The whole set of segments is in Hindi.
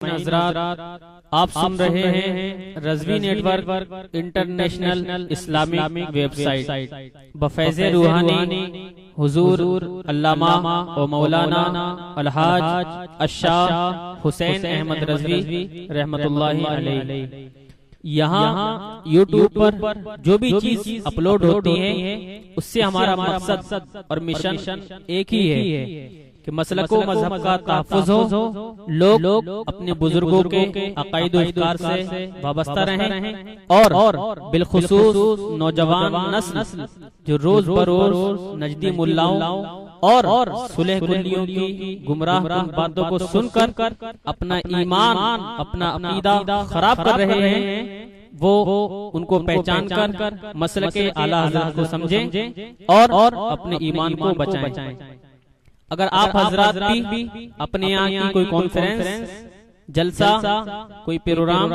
सामीन हज़रात, आप सुन रहे हैं Razvi network international Islamic website बफैज़े रूहानी हुजूर अल्लामा व मौलाना अलहाज अशाह हुसैन अहमद रज़वी रहमतुल्लाहि अलैहि। यहाँ यूट्यूब पर जो भी चीज अपलोड होती है उससे हमारा मकसद और मिशन एक ही है कि मसलको मजहब का तहफ़्फ़ुज़ हो, लोग अपने बुजुर्गों के अक़ाइद व अफ़कार से वाबस्ता रहें और बिलखुसूस नौजवान नस्ल जो रोज बरोज नजदी मुल्लाओं और सुलह कुल्लियों की गुमराह बातों को सुनकर अपना ईमान अपना अक़ीदा खराब कर रहे हैं, वो उनको पहचान कर मसलके आला हज़रत को समझें और अपने ईमान को बचाएं। अगर आप हजरात भी अपने यहाँ की कोई कॉन्फ्रेंस, जलसा, कोई प्रोग्राम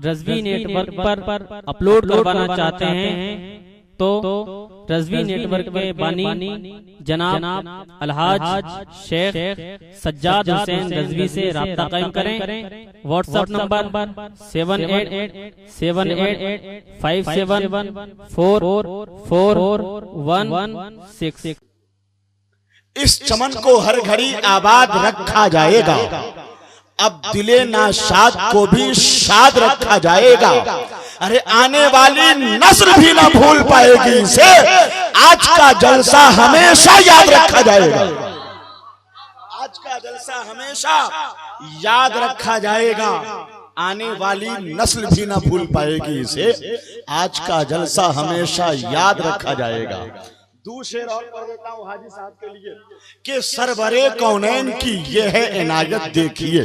रज़वी नेटवर्क पर अपलोड करवाना चाहते हैं तो रज़वी नेटवर्क के बानी जनाब अलहाज शेख सज्जाद हुसैन रज़वी से राब्ता कायम करें। WhatsApp number 7887574416। इस चमन को हर घड़ी आबाद रखा जाएगा, अब दिले नाशाद को भी शाद रखा जाएगा। अरे आने वाली नस्ल भी ना भूल पाएगी इसे, आज का जलसा हमेशा याद रखा जाएगा। आज का जलसा हमेशा याद रखा जाएगा, आने वाली नस्ल भी ना भूल पाएगी इसे, आज का जलसा हमेशा याद रखा जाएगा। दूसरे और पढ़ देता हूँ हाजी साहब के लिए कि सरवरे कौनैन की ये है इनायत देखिए,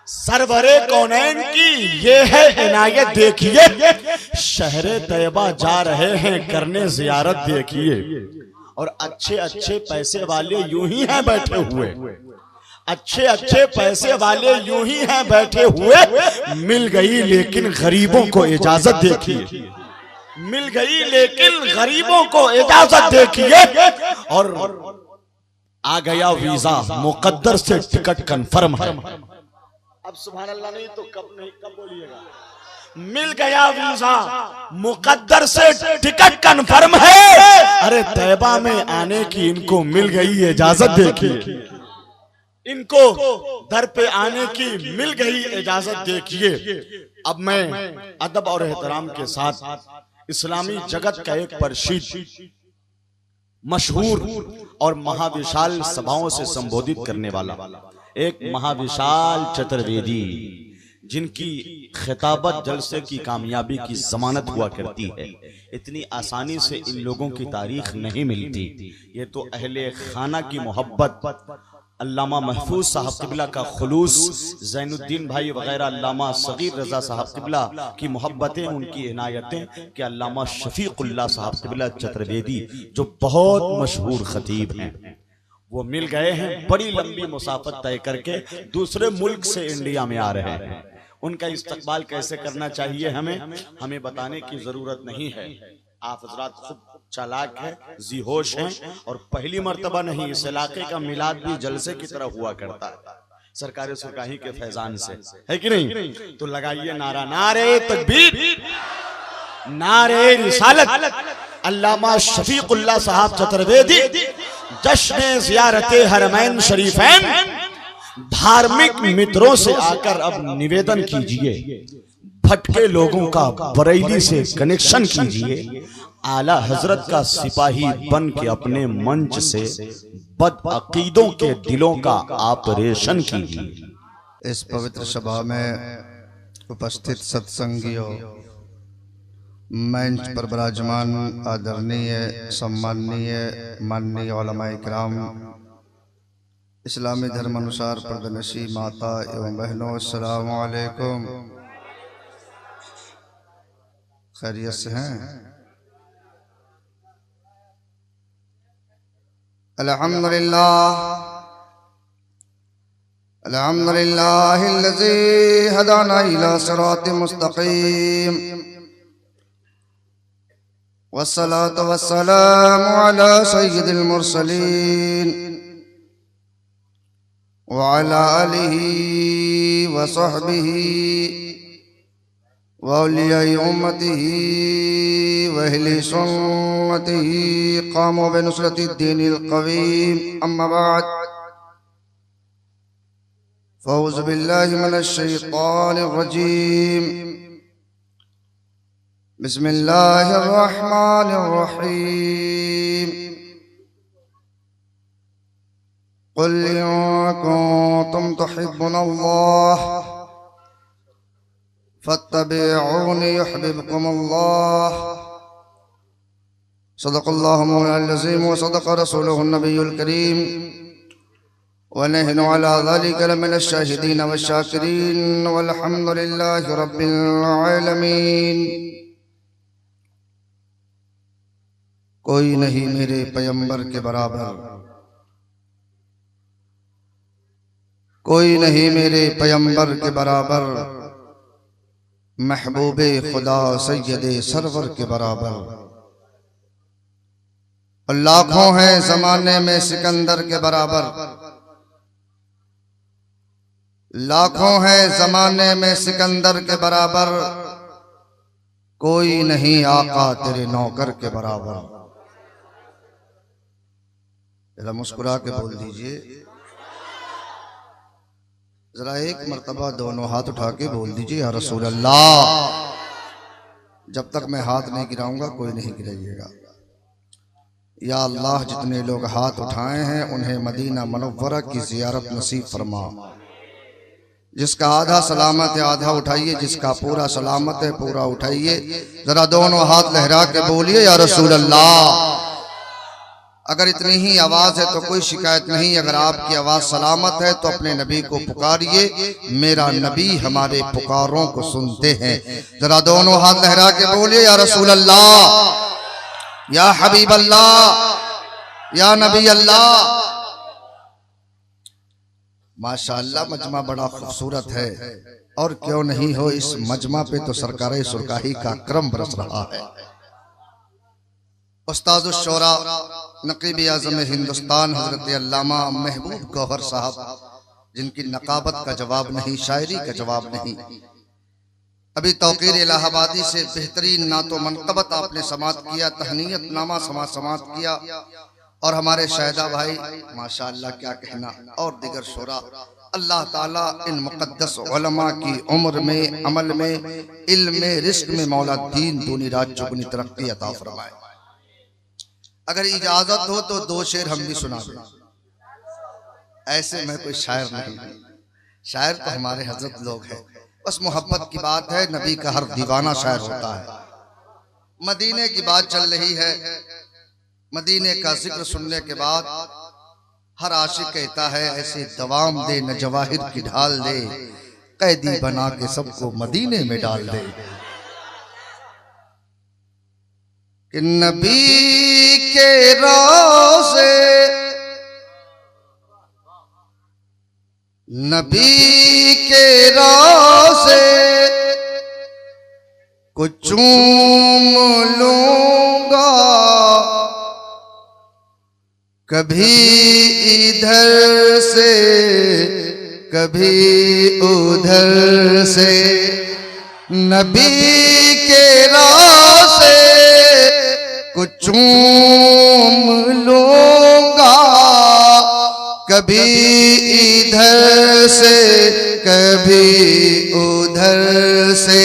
सरवरे कौनैन की ये है इनायत देखिए, शहरे तैयबा जा रहे हैं करने जियारत देखिए। और अच्छे अच्छे पैसे वाले यूं ही हैं बैठे हुए, अच्छे अच्छे पैसे वाले यूं ही हैं बैठे हुए, मिल गई लेकिन गरीबों को इजाजत देखिए, मिल गई लेकिन गरीबों को इजाजत देखिए। और आ गया वीजा, मुकद्दर से टिकट कंफर्म है। अब सुभान अल्लाह नहीं तो कब बोलिएगा, मिल गया वीजा, मुकद्दर से टिकट कंफर्म है। अरे तैयबा में आने की इनको मिल गई इजाजत देखिए, इनको दर पे आने की मिल गई इजाजत देखिए। अब मैं अदब और एहतराम के साथ इस्लामी जगत का एक प्रसिद्ध, मशहूर और महाविशाल सभाओं से संबोधित करने वाला एक महाविशाल चतुर्वेदी, जिनकी खिताबत जलसे की कामयाबी की जमानत हुआ करती है, इतनी आसानी से इन लोगों की तारीख नहीं मिलती। ये तो अहले खाना की मोहब्बत, अल्लामा महफूज साहब किबला का खुलूस, ज़ैनुद्दीन भाई वगैरह, अल्लामा सगीर रजा साहब किबला की मोहब्बतें, उनकी इनायतें, कि अल्लामा शफीकुल्लाह साहब किबला चतुर्वेदी जो बहुत मशहूर खतीब हैं, वो मिल गए हैं। बड़ी लंबी मुसाफत तय करके दूसरे मुल्क से इंडिया में आ रहे हैं। उनका इस्तकबाल कैसे करना चाहिए हमें बताने की जरूरत नहीं है। आप हजरात खुद चालाक है, जीहोश हैं, और पहली मर्तबा नहीं, इस इलाके का मिलाद भी जलसे की तरह हुआ करता है, सरकार सुरकाही के फैजान से, है कि नहीं? तो लगाइए नारा, नारे तकबीर, नारे रिसालत। अल्लामा शफीकुल्लाह साहब चतुर्वेदी जश्न ज़ियारते हरमैन शरीफैन, धार्मिक मित्रों से आकर अब निवेदन कीजिए, भटके लोगों का बरेली से कनेक्शन कीजिए, आला हजरत का सिपाही बन के अपने मंच से बदअकीदों के दिलों का ऑपरेशन कीजिए। इस पवित्र सभा में उपस्थित सत्संगियों, मंच पर विराजमान आदरणीय सम्माननीय माननीय उलमाए किराम, इस्लामी धर्म अनुसार पर्दनशी माता एवं बहनों, अस्सलामु अलैकुम। खैरियत से हैं? अल्हम्दुलिल्लाह, अल्हम्दुलिल्लाहिल्लज़ी हदाना इला सिरातिल मुस्तक़ीम, वस्सलातु वस्सलामु अला सय्यिदिल मुरसलीन व अला आलिहि वसहबिही वौलियाए उम्मतिही वअहले सुन्नतिही क़ामू बिनुसरति दीनिल क़वीम अम्मा बाद फ़ऊज़ु बिल्लाहि मिनश शैतानिर रजीम बिस्मिल्लाहिर रहमानिर रहीम क़ुल इन कुन्तुम तुहिब्बुनल्लाह फत्तबिऊनी युहब्बिबकुमुल्लाह सदक़ल्लाहु मौलाना अज़ीम व सदक़ रसूलुहुन नबियुल करीम व नहनु अला ज़ालिका लमिनश शाहिदीन वश्शाकिरीन वल्हम्दुलिल्लाहि रब्बिल आलमीन। कोई नहीं मेरे पैगंबर के बराबर, कोई नहीं मेरे पैगंबर के बराबर, महबूबे खुदा सैयदे सरवर के बराबर। और लाखों हैं जमाने में सिकंदर के बराबर, लाखों हैं जमाने में सिकंदर के बराबर, कोई नहीं आका तेरे नौकर के बराबर। जरा मुस्कुरा के बोल दीजिए, जरा एक मर्तबा दोनों हाथ उठा के बोल दीजिए या रसूल अल्लाह। जब तक मैं हाथ नहीं गिराऊंगा कोई नहीं गिराइएगा। या अल्लाह जितने लोग हाथ उठाए हैं उन्हें मदीना मुनव्वरा की ज़ियारत नसीब फरमा। जिसका आधा सलामत है आधा उठाइए, जिसका पूरा सलामत है पूरा उठाइए। जरा दोनों हाथ लहरा के बोलिए या रसूल अल्लाह। अगर इतनी ही आवाज है तो कोई शिकायत नहीं। अगर आपकी आवाज सलामत है तो अपने नबी को पुकारिए। मेरा नबी हमारे पुकारों को सुनते हैं। जरा दोनों हाथ लहरा के बोलिए या रसूल अल्लाह, या हबीब अल्लाह, या नबी अल्लाह। माशाअल्लाह मजमा बड़ा खूबसूरत है और क्यों नहीं हो, इस मजमा पे तो सरकार सुरकाही का क्रम बरस रहा है। उस्तादुश शोरा नकीब आज़म हिंदुस्तान हजरत अल्लामा महबूब गौहर साहब, जिनकी नकाबत का जवाब नहीं, शायरी का जवाब नहीं। अभी तौकीर इलाहाबादी से बेहतरीन नातो मनकबत आपने समात किया, तहनीयत नामा समात किया। और हमारे शाहिदा भाई माशाअल्लाह क्या कहना, और दिगर शोरा। अल्लाह ताला इन मुक़द्दस उलमा की उम्र में, अमल में, इल्म में, रिस्क में मौला दीन दूनी रात चौगुनी तरक्की अता फरमाए। अगर इजाजत हो तो दो शेर हम भी सुना दें। ऐसे मैं कोई शायर नहीं, शायर तो हमारे हजरत लोग हैं। बस मोहब्बत की बात है, नबी का हर दीवाना शायर होता है। मदीने की बात चल रही है, मदीने का जिक्र सुनने के बाद हर आशिक कहता है ऐसे दवाम दे न जवाहिर की ढाल दे, कैदी बना के सबको मदीने में डाल दे। कि नबी के रोज़े, नबी के रोज़े को चूम लूंगा, कभी इधर से कभी उधर से। नबी के रोज़े को चूम लूंगा, कभी इधर से कभी उधर से।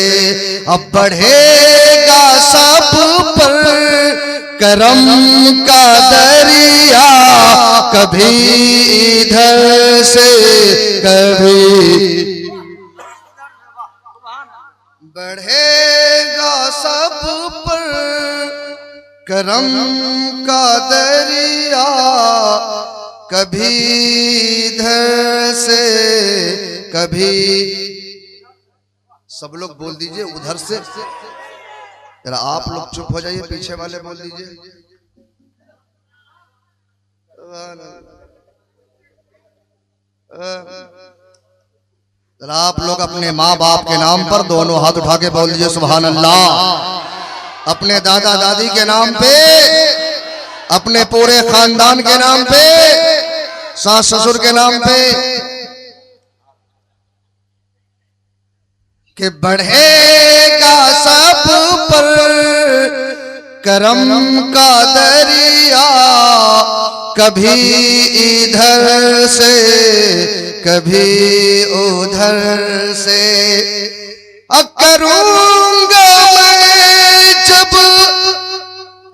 अब बढ़ेगा सब पर करम का दरिया, कभी इधर से कभी। बढ़ेगा सब पर करम का दरिया, कभी इधर से कभी। सब लोग बोल दीजिए उधर से। जरा आप लोग चुप हो जाइए, पीछे वाले बोल दीजिए। जरा आप लोग अपने माँ बाप के नाम पर दोनों हाथ उठा के बोल दीजिए सुभान अल्लाह। अपने दादा दादी के नाम पे, अपने पूरे खानदान के नाम पे, सास ससुर के नाम पे। कि बढ़ेगा सब पर करम का दरिया, कभी इधर से कभी उधर से। करूंगा मैं जब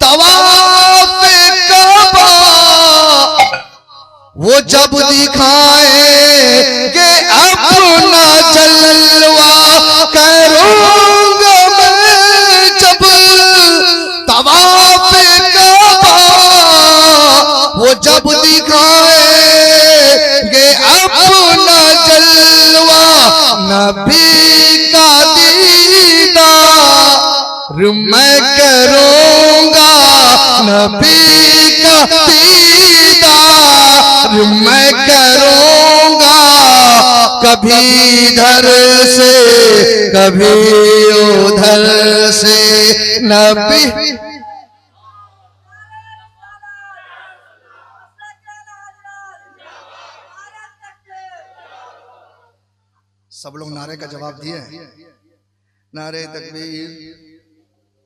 तवाफ काबा, वो जब दिखाएंगे अपना जलवा। करूंगा मैं जब तवाफ काबा, वो जब दिखाएंगे अपना जलवा। नबी का दीदार मैं करूंगा, नबी का दीदार मैं करूंगा। कभी इधर से कभी उधर से। नबी सब लोग नारे का जवाब दिए। नारे तकबीर,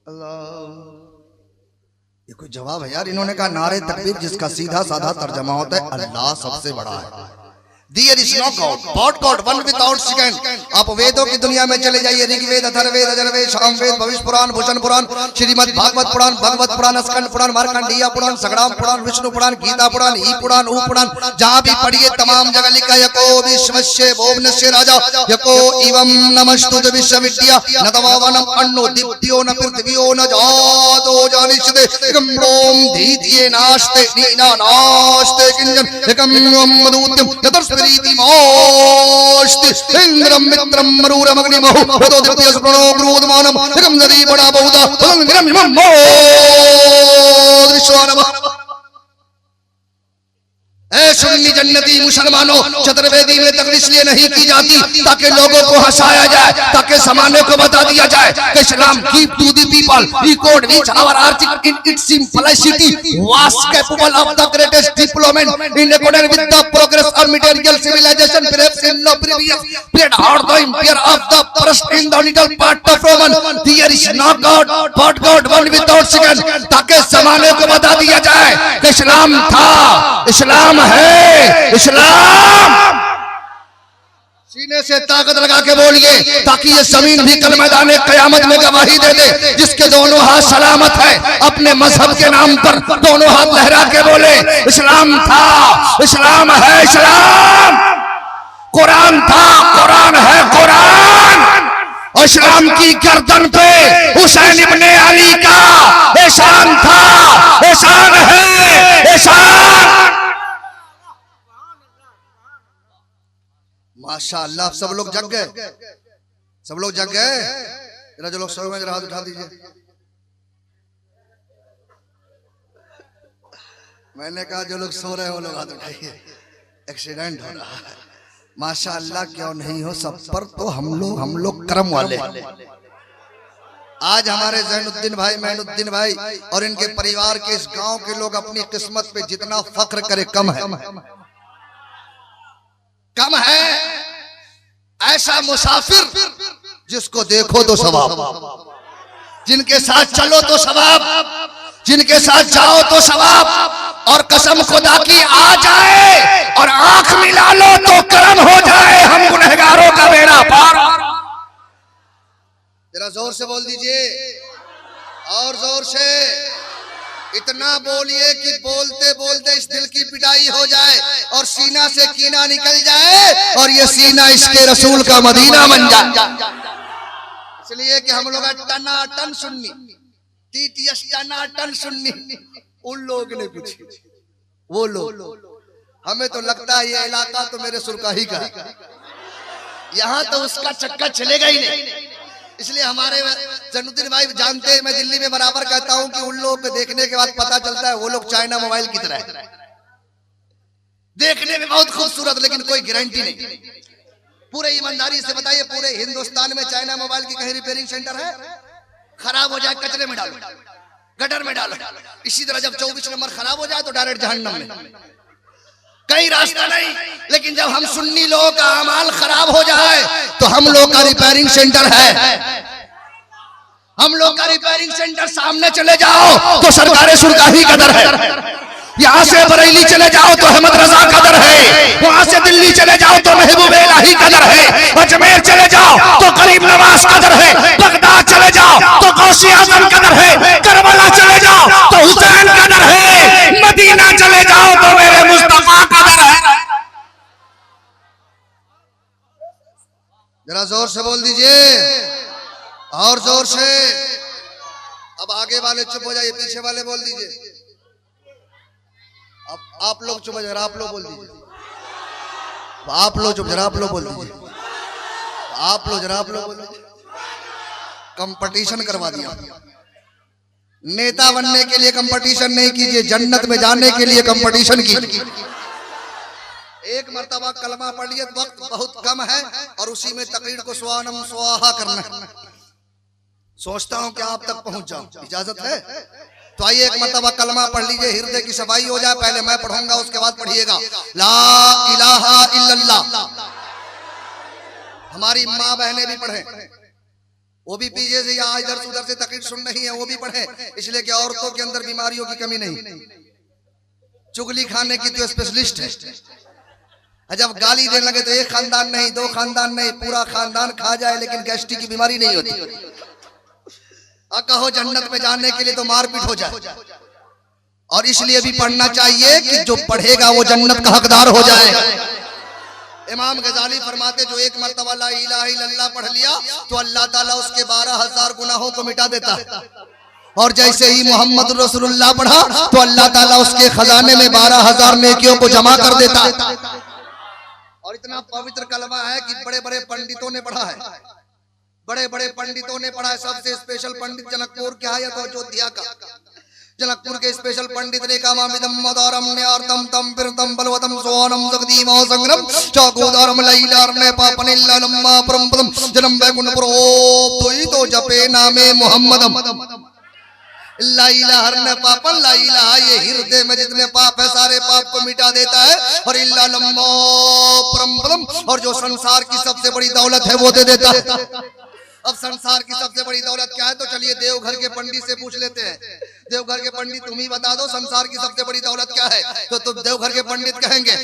अल्लाह। ये कोई जवाब है यार? इन्होंने कहा नारे तकबीर, जिसका सीधा साधा तर्जमा होता है अल्लाह सबसे बड़ा है। There is no God, but God, one without second। आप वेदों की दुनिया में चले जाइए, ऋग्वेद, अथर्ववेद, यजुर्वेद, सामवेद, भविष्य पुराण, भूषण पुराण, श्रीमद् भागवत पुराण, भगवत पुराण, स्कंद पुराण, मार्कंडेय पुराण, संग्राम पुराण, विष्णु पुराण, गीता पुराण, ई पुराण, ऊ पुराण, जहां भी पढ़िए तमाम जगह लिखा है यको विश्वस्य भुवनस्य राजा, यको एवं नमस्तुत विश्वविद्या, न तवावनम अन्नो दिव्यो न पृथ्व्यो न जातो जानिष्यते। एकम ओम धीतिये नास्ते नीना नास्ते किंजन, एकम ओम मधुत्यम यतर्स प्रीति मोष्टि इंद्रम मित्रम मरूरम अग्निमहु वेदो दिव्य सुप्रणो ब्रूदमानम एकम नदी बड़ा बहुधा निरम इमम मोदिश्वानम। ऐ सुन्नी जन्नती मुसलमानों, चतुर्वेदी में तकलीफ इसलिए नहीं की जाती ताकि लोगों को हंसाया जाए, ताकि समाने को बता दिया जाए कि Islam give to the people record which our article in its simplicity was capable of the greatest development in according with the progress of material civilisation perhaps in no previous period or the empire of the first in the little part of Roman. There is no god but God one without second, ताकि समाने को बता दिया जाए कि इस्लाम था, इस्लाम है, इस्लाम। सीने से ताकत लगा के बोलिए ताकि ये जमीन भी कल मैदान कयामत में गवाही दे दे। जिसके दोनों हाथ सलामत है, अपने मजहब के नाम पर दोनों हाथ लहरा के बोले इस्लाम था, इस्लाम है, इस्लाम। कुरान था, कुरान है, कुरान। और इस्लाम की गर्दन पे हुसैन इब्ने अली का एहसान था, एहसान है, एहसान। माशाअल्लाह, सब लोग जग गए, सब लोग जग गए। जरा जो लोग सोए हुए हाथ उठा दीजिए। मैंने कहा जो लोग सो रहे हैं वो लोग हाथ उठाइए, एक्सीडेंट हो रहा है। माशाअल्लाह, क्यों नहीं हो सब पर। तो हम लोग करम वाले। आज हमारे जैनुद्दीन भाई, मैनुद्दीन भाई और इनके परिवार के, इस गांव के लोग अपनी किस्मत पे जितना फख्र करे कम है, कम है। ऐसा मुसाफिर जिसको देखो तो सवाब, जिनके साथ चलो तो सवाब, जिनके साथ जाओ तो सवाब। और कसम खुदा की आ जाए और आंख मिला लो तो करम हो जाए, हम गुनहगारों का बेड़ा पार। जरा जोर से बोल दीजिए, और जोर से। इतना बोलिए कि बोलते बोलते इस दिल की पिटाई हो जाए और सीना से कीना निकल जाए और ये सीना इसके रसूल का मदीना बन जाए। इसलिए कि हम लोग टनाटन सुन्नी, टीटीएस टनाटन सुन्नी। उन लोग ने पूछी, वो लोग, हमें तो लगता है ये इलाका तो मेरे सुरकाही का है, यहाँ तो उसका चक्कर चलेगा ही नहीं। इसलिए हमारे जैनुद्दीन भाई जानते हैं, मैं दिल्ली में बराबर कहता हूं कि उन लोगों को देखने के बाद पता चलता है वो लोग चाइना मोबाइल की तरह है, देखने में बहुत खूबसूरत लेकिन कोई गारंटी नहीं। पूरे ईमानदारी से बताइए, पूरे हिंदुस्तान में चाइना मोबाइल की कहीं रिपेयरिंग सेंटर है? खराब हो जाए कचरे में डालो, गटर में डालो। इसी तरह जब 24 नंबर खराब हो जाए तो डायरेक्ट जहन्नम में। कहीं रास्ता नहीं। लेकिन जब हम सुन्नी लोगों का अमाल खराब हो जाए तो हम लोग का रिपेयरिंग सेंटर है, हम लोग का रिपेयरिंग सेंटर। सामने चले जाओ तो सरकारे सुरगाही कदर है, यहाँ से बरेली चले जाओ तो अहमद रजा कदर है, वहां से दिल्ली चले जाओ तो महबूब इलाही कदर है, अजमेर चले जाओ तो करीम नवाज कदर है, बगदाद चले जाओ तो गौसे आजम कदर है, करबला चले जाओ तो हुसैन कदर है, मदीना चले जाओ तो मेरे मुस्तफा कदर है। जरा जोर से बोल दीजिए, और जोर से। अब आगे वाले चुप हो जाइए, पीछे वाले बोल दीजिए। अब आप लोग चुप, जरा आप लोग बोल दीजिए। आप लोग चुप, जरा आप लोग बोल दीजिए। आप लोग, जरा आप लोग बोल दीजिए। कंपटीशन करवा दिया। नेता बनने के लिए कंपटीशन नहीं कीजिए, जन्नत में जाने के लिए कंपटीशन कीजिए। एक मर्तबा कलमा पढ़िए, वक्त बहुत कम है और उसी में तकरीर को स्वानम स्वाहा करना है। सोचता हूं कि आप तक पहुंच जाऊं, इजाजत है तो आइए एक मर्तबा कलमा पढ़ लीजिए, हृदय की सफाई हो जाए। पहले मैं पढ़ूंगा, उसके बाद पढ़िएगा। ला इलाहा इल्लल्लाह। हमारी माँ बहनें भी पढ़े, वो भी पीछे से या इधर से उधर से तकरीर सुन रही है, वो भी पढ़े, इसलिए कि औरतों के अंदर बीमारियों की कमी नहीं। चुगली खाने की तो स्पेशलिस्ट है। जब गाली देने लगे तो एक खानदान नहीं, दो खानदान नहीं, पूरा खानदान खा जाए लेकिन गैस्ट्रिक की बीमारी नहीं होती। कहो जन्नत में जाने के लिए तो मारपीट हो जाए, और इसलिए भी पढ़ना चाहिए कि जो पढ़ेगा वो जन्नत का हकदार हो जाए। इमाम गजाली फरमाते जो एक मर्तबा ला इलाहा इल्लल्लाह पढ़ लिया तो अल्लाह ताला उसके 12,000 गुनाहों को मिटा देता है, और जैसे ही मोहम्मद रसूलुल्लाह पढ़ा तो अल्लाह ताला उसके खजाने में 12,000 नेकियों को जमा कर देता है। और इतना पवित्र कलमा है कि बड़े बड़े पंडितों ने पढ़ा है, बड़े बड़े पंडितों ने पढ़ा है। सबसे स्पेशल पंडित जनकपुर के है या तो अयोध्या का। जनकपुर के स्पेशल पंडित ने कहा मामिदम मदारम न्यारतम तम फिरतम बलवतम सोनम जगदीम संग्रम चाकोदारम लैलारने पापनिल्ला लम्मा परमपदम जन्म बैकुंठपुर ओ तो जपे नामे मोहम्मदम। ला इलाहा हरने पापन, ला इलाहा ये हृदय में जितने पाप है सारे पाप को मिटा देता है, और इल्ला लम्मा परमपदम, और जो संसार की सबसे बड़ी दौलत है वो दे देता है। अब संसार की सबसे बड़ी दौलत क्या है, तो चलिए देवघर के पंडित से पूछ लेते हैं। देवघर के पंडित तुम ही बता दो संसार की सबसे बड़ी दौलत क्या है, तो तुम देवघर के पंडित कहेंगे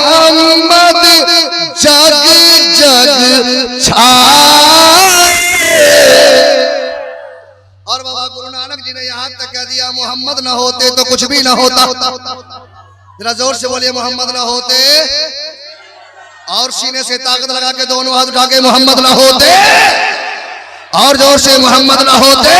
मोहम्मद जग जग छाए। और बाबा गुरु नानक जी ने यहाँ तक कह दिया मोहम्मद न होते तो कुछ भी न होता। जरा जोर से बोलिए मोहम्मद न होते, और सीने से ताकत लगा के दोनों हाथ उठा के मोहम्मद न होते, और जोर से मोहम्मद न होते।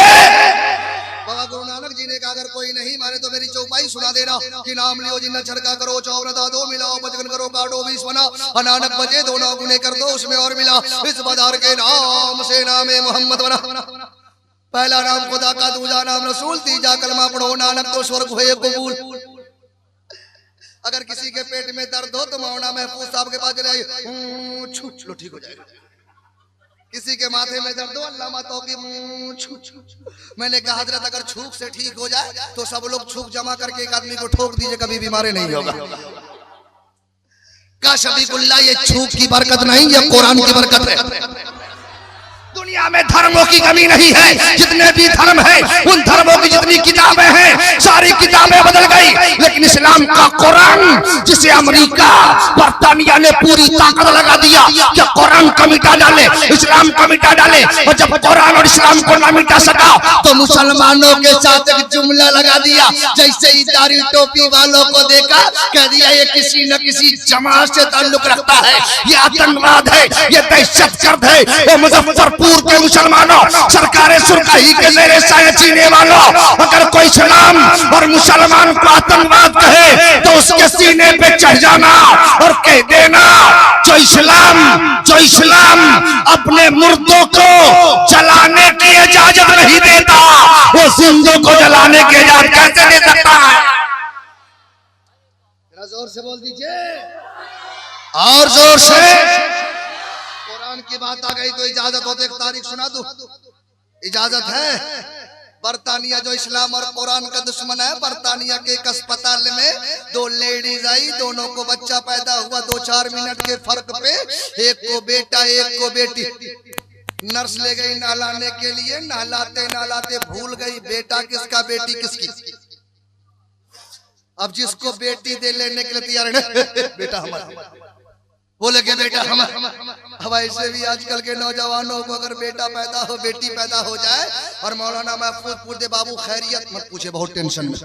बाबा गुरु नानक जी ने कहा अगर कोई नहीं माने तो मेरी चौपाई सुना देना कि नाम लियो जिन्ना छड़का करो चौर दो मिलाओ बचगन करो काटो 20 बना नानक बजे दोनों गुने कर दो उसमें और मिला इस बदार के नाम से नामे मोहम्मद बना। पहला नाम खुदा का, दूसरा नाम रसूल, तीजा कलमा पढ़ो नानक तो स्वर्ग हुए कबूल। अगर किसी के पेट में दर्द हो तो मौलाना महफूज साहब के पास चले आइए, छूट लो ठीक हो जाएगा। किसी के माथे में दर्द हो अल्लामा तौकीब, मैंने कहा हजरत अगर छूक से ठीक हो जाए तो सब लोग छूक जमा करके एक आदमी को ठोक दीजिए, कभी बीमारी नहीं होगा। का शबीकुल्लाह ये छूक की बरकत नहीं, ये कुरान की बरकत है। दुनिया में धर्मों की कमी नहीं है, जितने भी धर्म है उन धर्मों की जितनी किताबें हैं सारी किताबें बदल गई, लेकिन इस्लाम का कुरान जिसे अमेरिका बर्तानिया ने पूरी ताकत लगा दिया कि कुरान को मिटा डाले, इस्लाम को मिटा डाले, और जब कुरान और इस्लाम को ना मिटा सका तो मुसलमानों के साथ एक जुमला लगा दिया। जैसे ही दाढ़ी टोपी वालों को देखा कह दिया ये किसी न किसी जमात से ताल्लुक रखता है, ये आतंकवाद है, ये दहशतगर्द है, ये मुजफ्फरपुर के मुसलमानों सरकारें सुरकाही के मेरे साए जीने वालों, अगर कोई इस्लाम और मुसलमान को आतंकवाद कहे तो उसके सीने पे चढ़ जाना और कह देना जो इस्लाम अपने मुर्दों को जलाने की इजाजत नहीं देता वो जिंदों को जलाने की इजाजत कैसे दे सकता है। जोर से बोल दीजिए, और जोर से। कुरान की बात आ गई तो इजाजत हो तो एक तारीख सुना दूं? इजाजत है? बरतानिया जो इस्लाम और कुरान का दुश्मन है, बरतानिया के एक अस्पताल में 2 लेडीज आई, दोनों को बच्चा पैदा हुआ 2-4 मिनट के फर्क पे, एक को बेटा एक को बेटी। नर्स ले गई नहलाने के लिए, नहलाते नहलाते भूल गई बेटा किसका बेटी किसकी। अब जिसको बेटी दे लेने के लिए तैयार है, बेटा हमारा, बोले के बेटा हमारा। अब ऐसे भी आजकल के नौजवानों को अगर बेटा पैदा हो बेटी पैदा हो जाए और मौलाना महफूज पूछ दे बाबू खैरियत, मत पूछे, बहुत टेंशन में।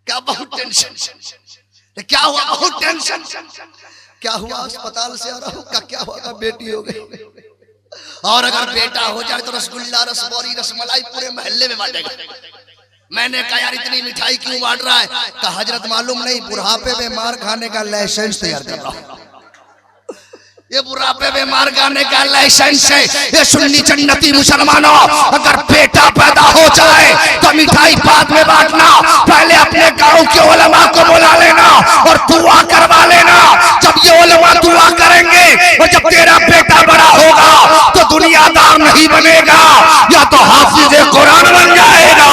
क्या बहुत टेंशन? क्या हुआ? बहुत टेंशन। क्या हुआ? अस्पताल से आ रहा हूँ। क्या हुआ? बेटी हो गई। और अगर बेटा हो जाए तो रसगुल्ला रसबौरी रसमलाई पूरे मोहल्ले में बांटेगा। मैंने कहा यार इतनी मिठाई क्यों बांट रहा है? कहा हजरत मालूम नहीं, बुढ़ापे में मार खाने का लाइसेंस तैयार कर रहा हूं। ये बुढ़ापे में मार खाने का लाइसेंस है। ये सुन्नी जन्नती मुसलमानों, अगर बेटा पैदा हो जाए तो मिठाई बाद में बांटना, पहले अपने गांव के उलमा को बुला लेना और दुआ करवा लेना। जब ये उलमा दुआ करेंगे और जब तेरा बेटा बड़ा होगा तो दुनियादार नहीं बनेगा, या तो हाफिज कुरान बन जाएगा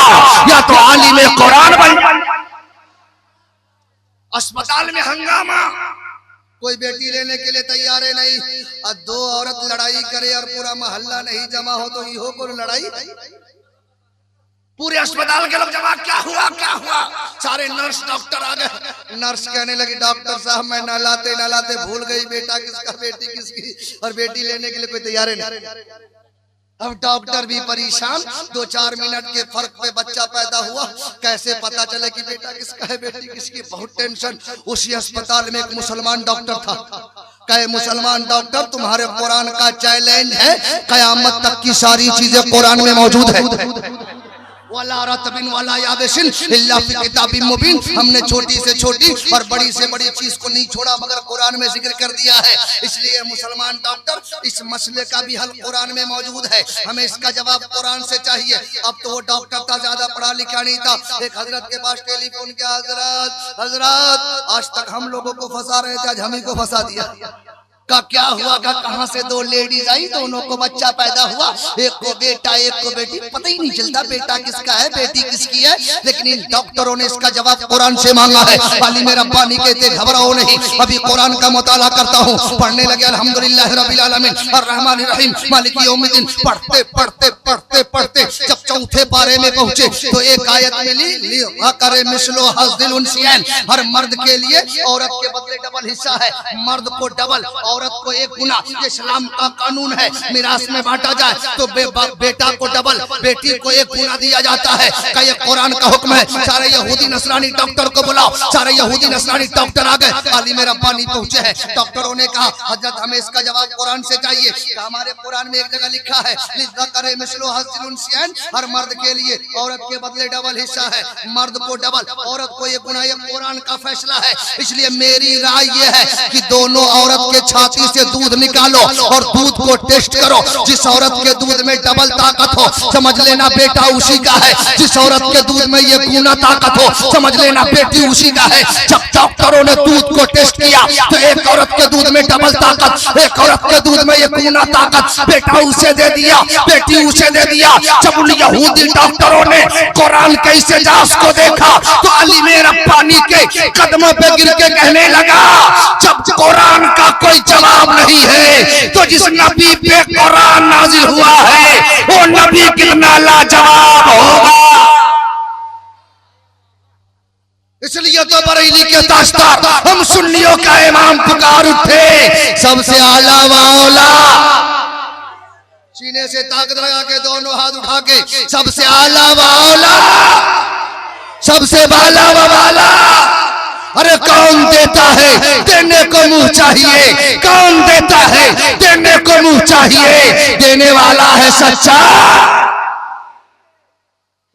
या तो आलिम कुरान बन जाएगा। अस्पताल में हंगामा, कोई बेटी लेने के लिए तैयार है नहीं, और 2 औरत लड़ाई करे और पूरा मोहल्ला नहीं जमा हो तो इहो को लड़ाई। पूरे अस्पताल के लोग जमा, क्या हुआ क्या हुआ? सारे नर्स डॉक्टर आ गए। नर्स कहने लगी डॉक्टर साहब मैं नहलाते नहलाते भूल गई बेटा किसका बेटी किसकी, और बेटी लेने के लिए कोई तैयार है नहीं। अब डॉक्टर भी परेशान, 2-4 मिनट के फर्क पे बच्चा पैदा हुआ, कैसे पता चले कि बेटा किसका है बेटी किसकी? बहुत टेंशन। उसी अस्पताल में एक मुसलमान डॉक्टर था। कहे मुसलमान डॉक्टर तुम्हारे कुरान का चैलेंज है, कयामत तक की सारी चीजें कुरान में मौजूद है। वाला रतबिन वाला याबशिन इल्ला फी किताबिन मुबीन। हमने छोटी से छोटी और बड़ी से बड़ी चीज को नहीं छोड़ा मगर कुरान में जिक्र कर दिया है। इसलिए मुसलमान डॉक्टर, इस मसले का भी हल कुरान में मौजूद है, हमें इसका जवाब कुरान से चाहिए। अब तो वो डॉक्टर था, ज्यादा पढ़ा लिखा नहीं था। एक हजरत के पास टेलीफोन किया, हजरत आज तक हम लोगों को फंसा रहे थे, आज हम ही को फंसा दिया। का क्या हुआ? का कहां से 2 लेडीज आई, दोनों को बच्चा पैदा हुआ, एक को बेटा एक को बेटी। पता ही नहीं चलता बेटा किसका है बेटी किसकी है, लेकिन इन डॉक्टरों ने इसका जवाब कुरान से मांगा है। वाली मेरा पानी कहते घबराओ नहीं, अभी कुरान का मुताला करता हूँ। पढ़ने लगे अल्हम्दुलिल्लाह रब्बिल आलमीन अर्रहमानिर रहीम मालिकी यौमिद्दीन। पढ़ते पढ़ते पढ़ते पढ़ते जब 4थे पारे में पहुंचे तो एक आयत मिली, करे मिसलो हज़्दिल उनसियान। हर मर्द के लिए औरत के बदले डबल हिस्सा है, मर्द को डबल औरत को 1 गुना। ये इस्लाम का कानून है। मिरास में बांटा जाए तो बेटा को डबल, बेटी को 1 गुना दिया जाता है। का ये कुरान का हुक्म है। सारे यहूदी नसरानी डॉक्टर को बुलाओ। सारे यहूदी नसरानी डॉक्टर आ गए, आलिम रब्बानी पहुंचे हैं। डॉक्टरों ने कहा हजरत हमें इसका जवाब कुरान से चाहिए। हमारे कुरान में एक जगह लिखा है लिज़्ज़करि मिस्लु हज़्ज़िल उनसियान, हर मर्द के लिए औरत के बदले डबल हिस्सा है, मर्द को डबल औरत को 1 गुना। ये कुरान का फैसला है। इसलिए मेरी राय ये है कि दोनों औरत के छाती से दूध निकालो और दूध को टेस्ट करो। जिस औरत के दूध में डबल ताकत हो समझ लेना बेटा उसी का है, जिस औरत के दूध में ये गुना ताकत हो समझ लेना बेटी उसी का है। जब डॉक्टरों ने दूध को टेस्ट किया तो एक औरत के दूध में डबल ताकत, एक औरत के दूध में ये गुना ताकत, बेटा उसे दे दिया बेटी उसे दे दिया। जब उन यहूदी डॉक्टरों ने कुरान के इस एजाज को देखा तो आलिम रब्बानी के कदमों पे गिर के कहने लगा जब कुरान का कोई जवाब नहीं है तो जिस नबी पे कुरान नाजिल हुआ है वो नबी कितना लाजवाब होगा। इसलिए तो बरेली के ताजदार हम सुन्नियों का इमाम पुकार उठे, सबसे आला वाला, सीने से ताकत लगा के दोनों हाथ उठा के सबसे आला वाला, सबसे बाला वाला। अरे कौन देता है देने को मुंह चाहिए, कौन देता है देने को मुंह चाहिए, देने वाला है सच्चा।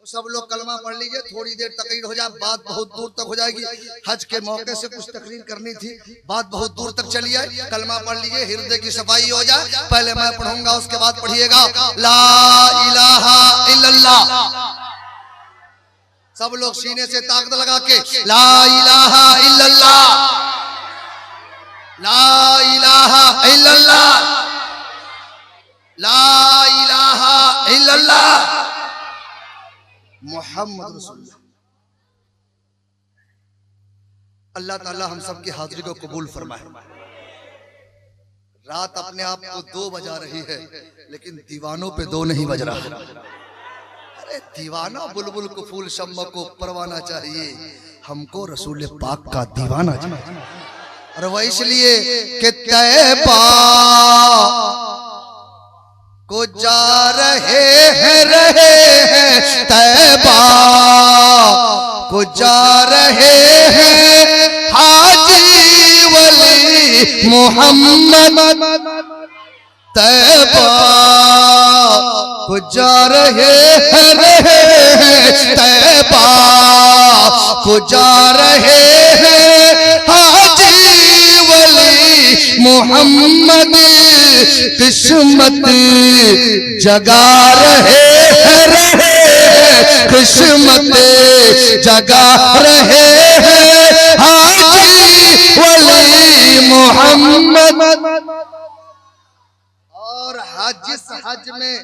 तो सब लोग कलमा पढ़ लीजिए, थोड़ी देर तकरीर हो जाए, बात बहुत दूर तक हो जाएगी। हज के मौके से कुछ तकरीर करनी थी, बात बहुत दूर तक चली आए। कलमा पढ़ लीजिए, हृदय की सफाई हो जाए। पहले मैं पढ़ूंगा उसके बाद पढ़िएगा ला इलाहा इल्लल्लाह सब लोग सीने से ताकत लगा के ला इलाहा इल्लल्लाह, ला इलाहा इल्लल्लाह, ला इलाहा इल्लल्लाह मुहम्मद रसूलुल्लाह। अल्लाह ताला हम सब की हाजिरी को कबूल फरमाए। रात अपने आप को 2 बजा रही है, लेकिन दीवानों पे 2 नहीं बज रहा। अरे दीवाना बुलबुल को फूल शम्मा को परवाना चाहिए, हमको रसूल पाक का दीवाना चाहिए। और वह इसलिए कि तैबा को जा रहे हैं तैबा को जा रहे हैं हाजी वली मोहम्मद, तैबा को जा रहे हैं तैबा को जा रहे हैं हाजी वली मोहम्मद, किस्मत जगा रहे हैं, किस्मत जगा रहे हैं हाजी वली मोहम्मद। और जिस हज में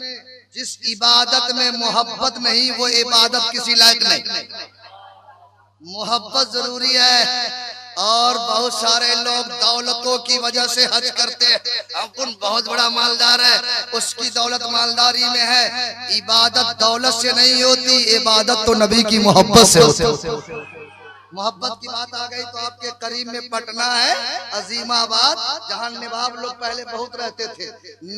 जिस इबादत में मोहब्बत नहीं वो इबादत किसी लायक नहीं। मोहब्बत जरूरी है। और बहुत सारे लोग दौलतों की वजह से हज करते हैं। अब बहुत बड़ा मालदार है, उसकी दौलत मालदारी में है। इबादत दौलत से नहीं होती, इबादत तो नबी की मोहब्बत से होती। मोहब्बत की बात आ गई तो आपके करीब में पटना है अजीमाबाद, जहाँ नवाब लोग पहले बहुत रहते थे।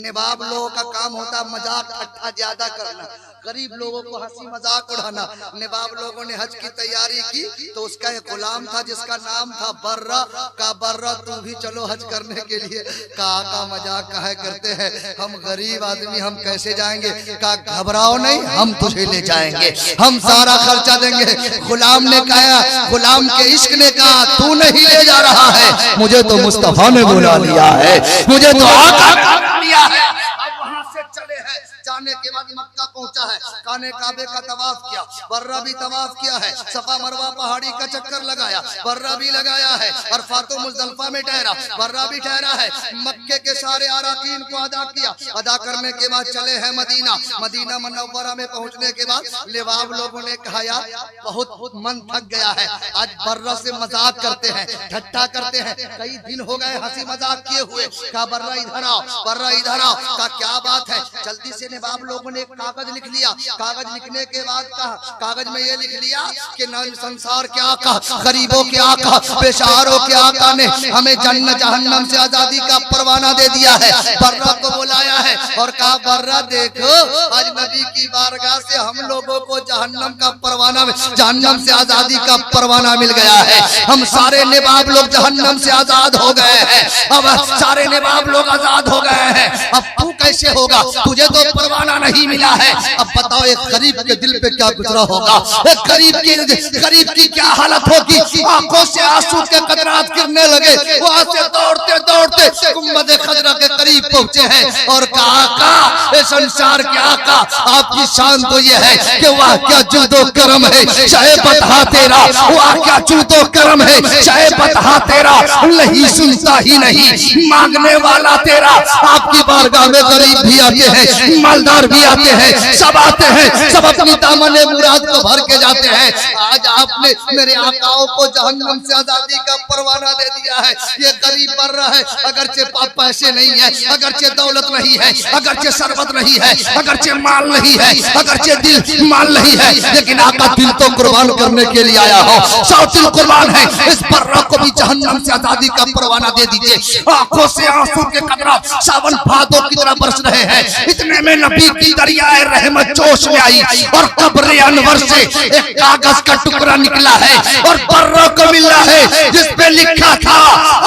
नवाब लोगों का काम होता मजाक ठट्ठा ज्यादा करना, गरीब लोगों को हंसी मजाक उड़ाना। नवाब लोगों ने हज की तैयारी की तो उसका एक गुलाम था जिसका नाम था बर्रा। का बर्रा तू भी चलो हज करने के लिए। का मजाक काहे करते हैं, हम गरीब आदमी हम कैसे जाएंगे। का घबराओ नहीं, हम तुझे ले जाएंगे, हम सारा खर्चा देंगे। गुलाम ने कहा, गुलाम के इश्क ने कहा तू नहीं ले जा रहा है, मुझे तो मुस्तफा ने बुला लिया है, मुझे तो आका ने बुला लिया है। अब वहां से चले हैं, जाने के बाद मक्का पहुंचा है, खाने काबे का तवाफ किया, बर्रा भी तवाफ किया है, सफा मरवा पहाड़ी का चक्कर लगाया, बर्रा भी लगाया है, और फातो मुजदलफा में ठहरा, बर्रा भी ठहरा है। मक्के के सारे अराकीन को अदा किया, अदा करने के बाद चले हैं मदीना। मदीना मुनव्वरा में पहुंचने के बाद नवाब लोगों ने कहा यार बहुत मन थक गया है, आज बर्रा से मजाक करते हैं, ठट्ठा करते हैं, कई दिन हो गए हंसी मजाक किए हुए। कहा बर्रा इधर आओ, बर्रा इधर आओ। का क्या बात है, जल्दी से नवाब लोगों ने एक कागज लिख लिया। कागज लिखने के बाद कहा, कागज में ये लिख लिया कि संसार के आका, गरीबों के आका, बेसहारों के आका ने हमें जन्नत जहन्नम से आजादी का परवाना दे दिया है। बर्रा को बुलाया है और कहा बर्रा देखो आज नबी की बारगाह से हम लोगों को जहन्नम का परवाना, जहन्नम से आजादी का परवाना मिल गया है। हम सारे नवाब लोग जहन्नम से आजाद हो गए हैं। अब सारे नवाब लोग आजाद हो गए हैं। अब तू कैसे होगा, तुझे तो परवाना नहीं मिला है। अब बताओ एक गरीब के दिल पे क्या गुजरा होगा, एक गरीब की क्या हालत होगी। आंखों से आंसू के कतरात गिरने लगे। वहां से दौड़ते दौड़ते गुंबद खजरा के करीब पहुंचे हैं और कहा आका, संसार के आका आपकी शान तो ये है कि वाह क्या जुदो करम है, चाहे बता तेरा, वाह क्या जुदो करम है, चाहे बता तेरा, नहीं सुनता ही नहीं मांगने वाला तेरा। आपकी बारगाह में गरीब भी आते हैं, मालदार भी आते हैं, सब आते हैं, सब अपनी दामने मुराद को भर के जाते हैं। आज आपने मेरे आकाओं को जहन्नम से आजादी का परवाना दे दिया है। ये गरीब बर्रा है, अगरचे पैसे नहीं है, अगरचे दौलत नहीं है, अगरचे शरबत नहीं है, अगरचे माल नहीं है, अगरचे दिल माल नहीं है, लेकिन आका दिल तो कुर्बान करने के लिए आया हो। सौ दिल कुर्बान है, इस बर्रा को भी जहन्नम से आजादी का परवाना दे दीजिए। आंखों से आंसू के कतरा सावन भादों की तरह बरस रहे हैं। इतने में नबी की दरियाए रहमत जोश में आई और कब्र अनवर से एक कागज का टुकड़ा निकला है और बर्रा को मिला है जिस पे लिखा था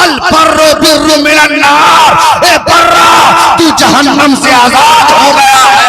अल बर्रो बिर्रु मिनन नार। ए बर्रा तू जहन्नम से आजाद हो गया है।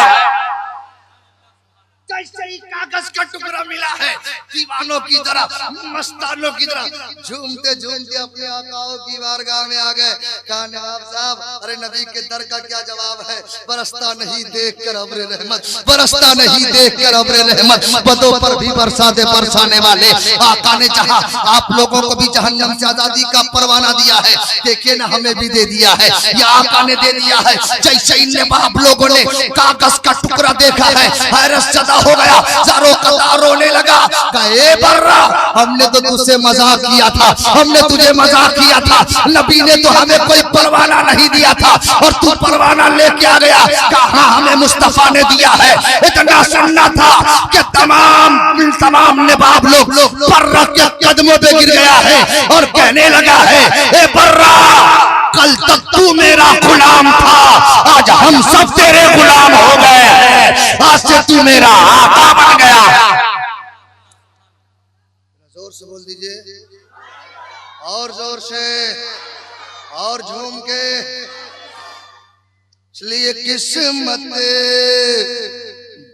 जैसे ही कागज का टुकड़ा मिला है, दीवानों मस्तानों की तरह झूमते झूमते अपने आकाओं की बारगाह में आ गए। कहा नवाब साहब, अरे नबी के दर का क्या जवाब है? बरसता नहीं देखकर अब्र रहमत, बरसता नहीं देखकर अब्र रहमत, बदों पर भी बरसा दे बरसाने वाले। आका ने चाहा आप लोगों को भी जहन्नम से आजादी का परवाना दिया है, देखिए ना हमें भी दे दिया है, या आका ने दे दिया है। जैसे इन बाप लोगों ने कागज का टुकड़ा देखा है, हैरत ज़दा हो गया, ज़ारो कतार रोने लगा। कहे बर्रा, हमने तो तुझसे मजाक किया था, हमने तुझे मजाक किया था, नबी ने तो हमें कोई परवाना नहीं दिया था और तू परवाना लेके आ गया। कहा हमें मुस्तफा ने दिया है। इतना सुनना था कि तमाम नवाब लोग बर्रा के कदमों पे गिर गया है और कहने लगा है, ए बर्रा, कल तक तू मेरा गुलाम था, आज हम सब तेरे गुलाम हो गए हैं, आज से तू मेरा आका बन गया। जोर से बोल दीजिए, और जोर से, और झूम के। इसलिए किस्मत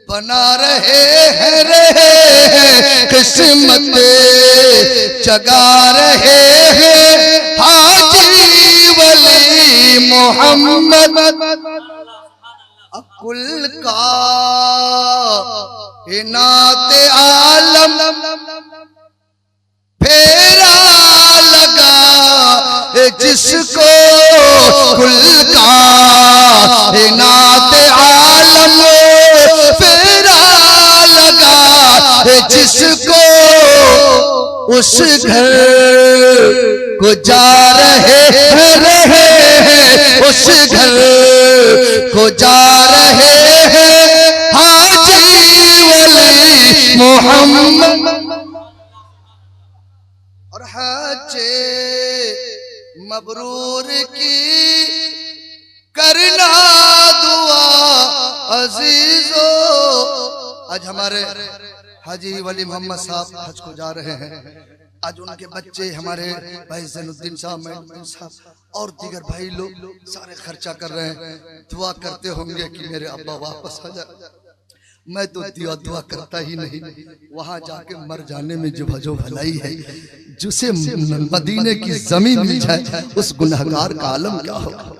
बना रहे हैं रे, किस्मत जगा रहे हैं हाजी वली मोहम्मद अकुल का नाते आलम फेरा लगा जिसको कुल का नाते आलम फेरा लगा जिसको उस घर को जा रहे हैं, उस घर को जा रहे हैं हाजी वली मोहम्मद। और हजे मबरूर की करना दुआ अजीजो। आज हमारे हाजी वली मोहम्मद साहब हज को जा रहे हैं। आज उनके बच्चे हमारे भाई ज़ैनुद्दीन साहब, मैनुद्दीन साहब और दीगर भाई लोग सारे खर्चा कर रहे हैं। दुआ करते होंगे कि मेरे अब्बा वापस आ जाए। मैं तो दुआ करता ही नहीं, वहां जाके मर जाने में जो भलाई है, जिसे मदीने की जमीन मिल जाए उस गुनहगार का आलम क्या होगा।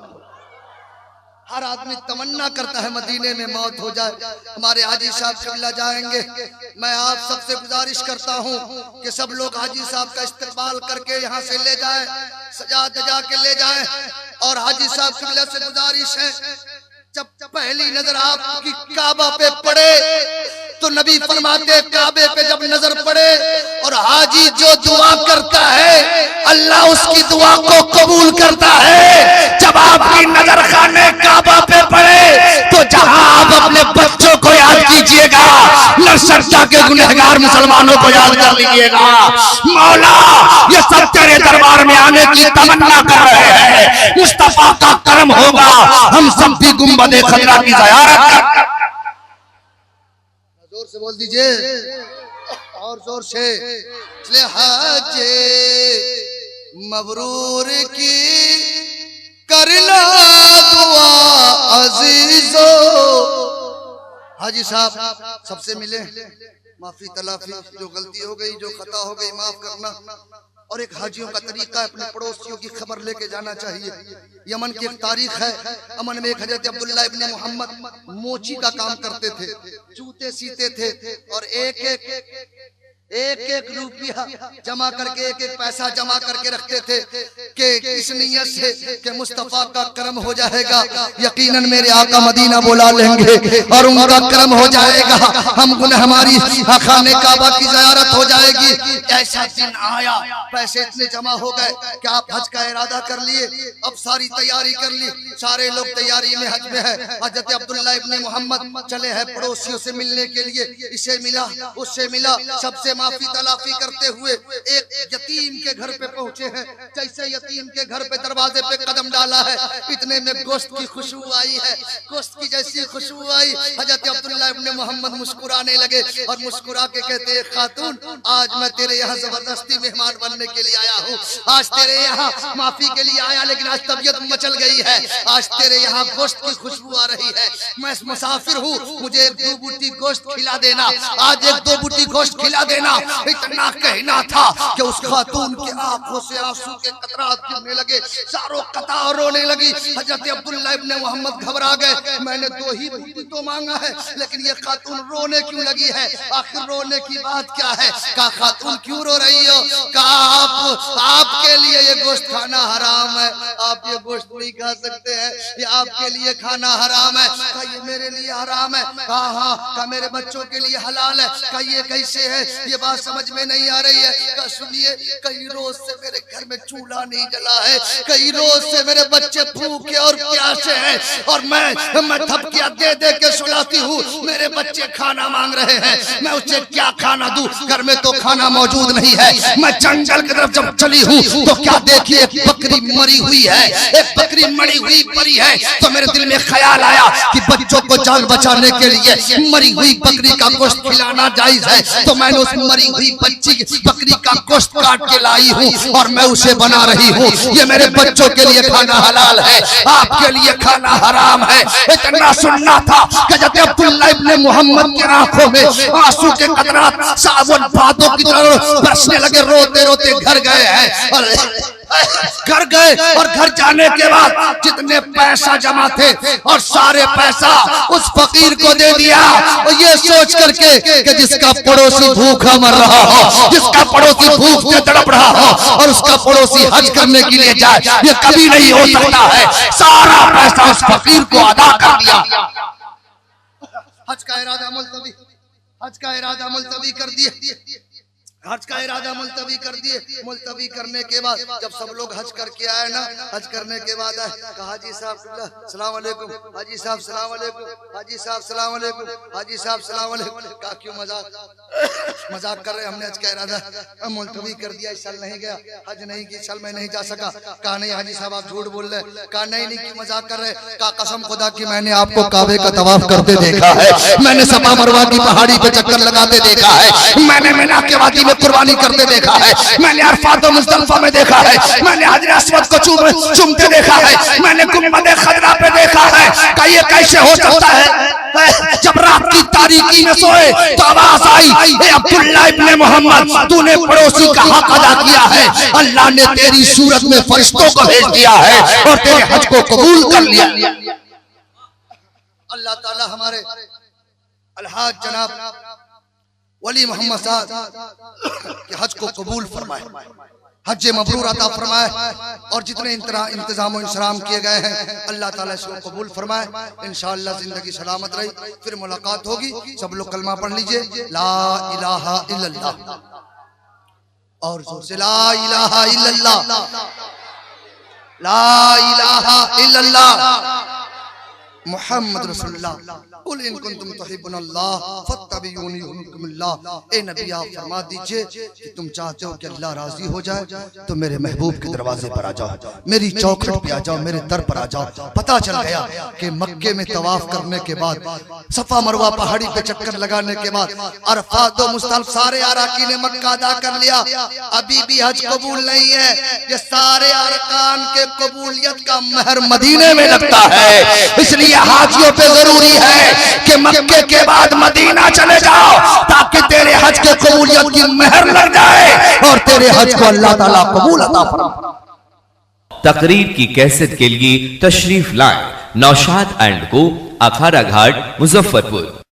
हर आदमी तमन्ना करता है मदीने में मौत हो जाए। हमारे हाजी साहब कबिला जाएंगे। मैं आप सबसे गुजारिश करता हूँ कि सब लोग हाजी साहब का इस्तेमाल करके यहाँ से ले जाएं, सजा दजा के ले जाएं। और हाजी साहब कबिला से गुजारिश है, जब पहली नजर आपकी काबा पे पड़े तो नबी फरमाते काबे पे जब नजर पड़े और हाजी जो दुआ करता है अल्लाह उसकी दुआ को कबूल करता है। जब आपकी नजर खाने काबा पे पड़े तो जहां आप अपने बच्चों को याद कीजिएगा, लश्करशाह के गुनहगार मुसलमानों को याद कर लीजिएगा। मौला ये सब तेरे दरबार में आने की तमन्ना कर रहे हैं, मुस्तफा का करम होगा, हम सब भी गुंबदे खजरा की ज़ियारत कर। जोर से बोल दीजिए, और जोर से। इसलिए हाजे मबरूर की करना दुआ अजीजो। हाजी साहब सबसे मिले, माफी तलाफी, जो गलती हो गई, जो खता हो गई माफ करना। और एक हाजियों का तरीका है, अपने पड़ोसियों की खबर लेके जाना चाहिए। यमन की एक तारीख है, अमन में एक हजरत अब्दुल्ला इब्ने मोहम्मद मोची का काम करते थे, जूते सीते थे और एक रुपया जमा करके, एक पैसा जमा करके रखते थे कि इस नियत से कि मुस्तफा का करम हो जाएगा, यकीनन मेरे आका मदीना बुला लेंगे और उनका करम हो जाएगा, हम गुनाह हमारी खाने काबा की ज़ियारत हो जाएगी। ऐसा दिन आया, पैसे इतने जमा हो गए कि आप हज का इरादा कर लिए। अब सारी तैयारी कर ली, सारे लोग तैयारी में, हज में है। हजरत अब्दुल्ला इब्ने मोहम्मद चले हैं पड़ोसियों से मिलने के लिए, इसे मिला उससे मिला, सबसे माफी तलाफी करते हुए एक यतीम के घर पे पहुंचे हैं। जैसे यतीम के घर पे दरवाजे पे कदम डाला है, इतने में गोश्त की खुशबू आई है। गोश्त की जैसी खुशबू आई, हजरत अब्दुल्ला इब्ने मोहम्मद मुस्कुराने लगे और मुस्कुरा के कहते हैं, खातून आज मैं तेरे यहाँ जबरदस्ती मेहमान बनने के लिए आया हूँ, आज तेरे यहाँ माफी के लिए आया, लेकिन आज तबीयत मचल गई है, आज तेरे यहाँ गोश्त की खुशबू आ रही है। मैं मुसाफिर हूँ, मुझे एक दो बूटी गोश्त खिला देना, आज एक दो बूटी गोश्त खिला देना। देना। इतना कहना था कि उस खातून की आंखों से आंसू के कतरात गिरने लगे, चारों कतार रोने लगी। हजरत अब्दुल्लाह इब्ने मोहम्मद घबरा गए। मैंने 2 ही रोटी तो मांगा है, लेकिन ये खातून रोने क्यों लगी है? आखिर रोने की बात क्या है? कहा खातून क्यों रो रही हो? कहा आपके लिए ये गोश्त खाना हराम है, आप ये गोश्त नहीं खा सकते हैं, ये आपके लिए खाना हराम है। कहा ये मेरे लिए हराम है। कहा हाँ। कहा मेरे बच्चों के लिए हलाल है। कहा ये कैसे है? ये बात समझ में नहीं आ रही है। कहा सुनिए, कई रोज से मेरे घर में चूल्हा नहीं जला है, कई रोज से मेरे बच्चे भूखे और प्यासे हैं, और मैं धमकियां दे दे के सुलाती हूँ। मेरे बच्चे खाना मांग रहे हैं, मैं उसे क्या खाना दूं? घर में तो खाना मौजूद नहीं है। मैं जंगल की तरफ जब चली हूँ तो क्या देखिए, एक बकरी मरी हुई है, एक बकरी मरी हुई पड़ी है। तो मेरे दिल में ख्याल आया कि बच्चों को जान बचाने के लिए मरी हुई बकरी का गोश्त खिलाना जायज है। तो मैंने उस मरी हुई बकरी का गोश्त काट के लाई हूँ और मैं उसे बना रही हूँ। ये मेरे बच्चों के लिए खाना हलाल है, आपके लिए खाना हराम है। इतना सुनना था कि जब अब्दुल्लाह इब्ने मोहम्मद की आंखों में आंसू के कतरात सावन भादों की तरह बरसने लगे। रोते रोते घर गए हैं, और घर गए और घर जाने के बाद जितने पैसा जमा थे और सारे पैसा उस फकीर को दे दिया। और ये सोच करके कि जिसका पड़ोसी भूखा मर रहा हो, जिसका पड़ोसी भूख से तड़प रहा हो और उसका पड़ोसी हज करने के लिए जाए, ये कभी नहीं हो सकता है। सारा पैसा उस फकीर को अदा कर दिया। हज का इरादा मुलतवी, हज का इरादा मुलतवी कर दिए, हज का इरादा मुलतवी कर दिए। मुलतवी करने के बाद जब सब लोग हज करके आए ना, हज करने के बाद आए, कहा हाजी साहब सलाम अलैकुम, हाजी साहब सलाम अलैकुम, हाजी साहब सलाम अलैकुम, हाजी साहब सलाम अलैकुम। कहा क्यों मजाक कर रहे, हमने हज का इरादा मुलतवी कर दिया, इस साल नहीं गया, हज नहीं की, साल में नहीं जा सका। कहा नहीं हाजी साहब आप झूठ बोल रहे। कहा नहीं क्यों मजाक कर रहे? कहा कसम खुदा की मैंने आपको काबे का तवाफ करते देखा है, मैंने सफा मरवा की पहाड़ी पे चक्कर लगाते देखा है, मैंने मीना के वादी में कुर्बानी करते देखा है, मैंने अरफात और मुज़दलिफा में देखा है, मैंने हजर अस्वद को चूमते देखा है, मैंने गुंबद खदरा पे देखा है। क्या ये कैसे हो सकता है? जब रात की तारीकी में सोए तो आवाज आई, ए अब्दुल्लाह इब्ने मोहम्मद, तूने पड़ोसी का हक अदा किया है, अल्लाह ने तेरी सूरत में फरिश्तों को भेज दिया है और तेरे हज को कबूल कर लिया। अल्लाह ताला हमारे अलहाज जनाब वली मोहम्मद साहब के हज को कबूल फरमाए, हज मबरूर अता फरमाए, और जितने इंतजाम इंतजाम किए गए हैं अल्लाह ताला इसको कबूल फरमाए। इंशाअल्लाह जिंदगी सलामत रही, फिर मुलाकात होगी। सब लोग कलमा पढ़ लीजिए, ला इलाहा इल्लल्लाह, और जोर से ला इलाहा इल्लल्लाह, ला इलाहा इल्लल्लाह मुहम्मद रसूलुल्लाह। कुल इन कुंतुम तुहिब्बुनल्लाह फत्तबिऊनी युहब्बुकुमुल्लाह। ए नबी आप फरमा दीजिए कि तुम चाहते हो कि अल्लाह राजी हो जाए तो मेरे महबूब के दरवाजे पर आ जाओ, मेरी चौखट पे आ जाओ, मेरे दर पर आ जाओ। पता चल गया कि मक्के में तवाफ करने के बाद, सफा मरवा पहाड़ी पे चक्कर लगाने के बाद, अरफात और मुज़दलिफा सारे अराकीन ने मक्का अदा कर लिया, अभी भी हज कबूल नहीं है। ये सारे अरकान के कबूलियत का महर मदीने में लगता है, इसलिए हाजियों पे जरूरी है कि मक्के के बाद मदीना चले जाओ ताकि तेरे हज के कबूलियत की महर लग जाए और तेरे हज को अल्लाह ताला कबूल अता फरमाए। तकरीर की कैसेट के लिए तशरीफ लाएं नौशाद एंड को, अखाड़ा घाट, मुजफ्फरपुर।